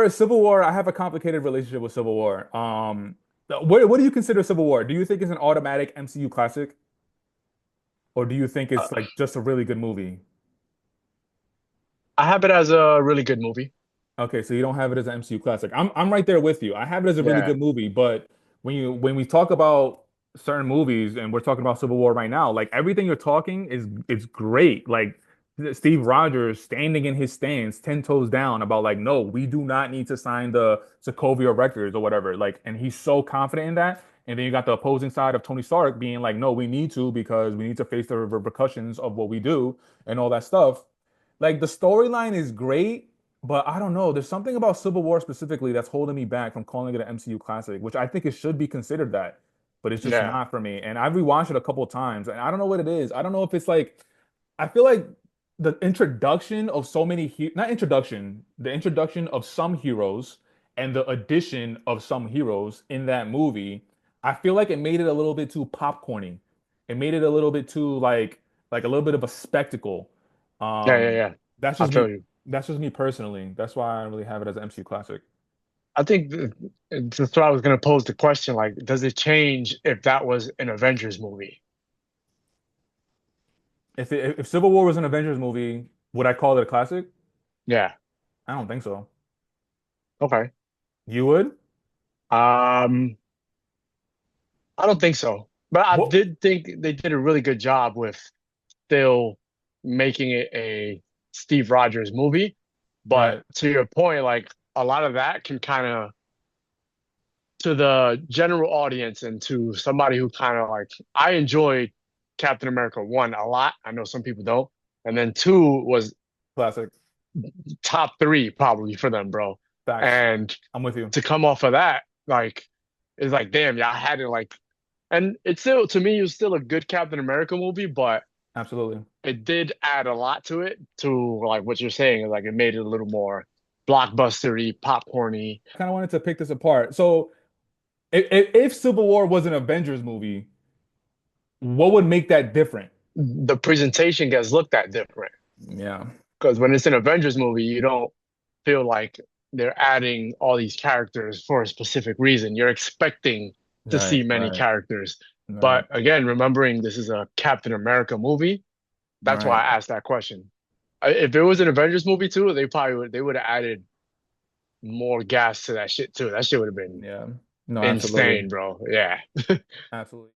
Civil War. I have a complicated relationship with Civil War. What do you consider Civil War? Do you think it's an automatic MCU classic, or do you think Uh, it's like just a really good movie? I have it as a really good movie. Okay, so you don't have it as an MCU classic. I'm right there with you. I have it as a really Yeah, good movie, but when we talk about certain movies and we're talking about Civil War right now, like everything you're talking is great. Like Steve Rogers standing in his stance, 10 toes down about like, no, we do not need to sign the Sokovia Records or whatever. Like, and he's so confident in that. And then you got the opposing side of Tony Stark being like, no, we need to because we need to face the repercussions of what we do and all that stuff. Like the storyline is great, but I don't know. There's something about Civil War specifically that's holding me back from calling it an MCU classic, which I think it should be considered that, but it's just yeah. not for me. And I've rewatched it a couple of times, and I don't know what it is. I don't know if it's like I feel like the introduction of so many not introduction, the introduction of some heroes and the addition of some heroes in that movie, I feel like it made it a little bit too popcorny. It made it a little bit too like a little bit of a spectacle. Yeah, yeah, Um, yeah. that's I just feel me. you. That's just me personally. That's why I don't really have it as an MCU classic. I think that's why I was going to pose the question, like, does it change if that was an Avengers movie? If Civil War was an Avengers movie, would I call it a classic? Yeah. I don't think so. Okay. You would? Um, I don't think so. But I What? did think they did a really good job with still making it a Steve Rogers movie. But Right. to your point, like a lot of that can kind of to the general audience and to somebody who kind of like I enjoyed Captain America 1 a lot. I know some people don't. And then 2 was Classic. top 3 probably for them, bro. Facts. And I'm with you. to come off of that, like it's like damn, yeah, I had it like and it's still to me it was still a good Captain America movie, but Absolutely. it did add a lot to it to like what you're saying, like it made it a little more blockbustery, popcorny. I kind of wanted to pick this apart. So, if Civil War was an Avengers movie, what would make that different? The presentation gets looked at different. Yeah. Because when it's an Avengers movie, you don't feel like they're adding all these characters for a specific reason. You're expecting to Right, see many right, characters. right, But again, remembering this is a Captain America movie, that's why right. I asked that question. If it was an Avengers movie too, they would have added more gas to that shit too. That shit would have been Yeah. No, absolutely. insane, bro. Yeah. Absolutely.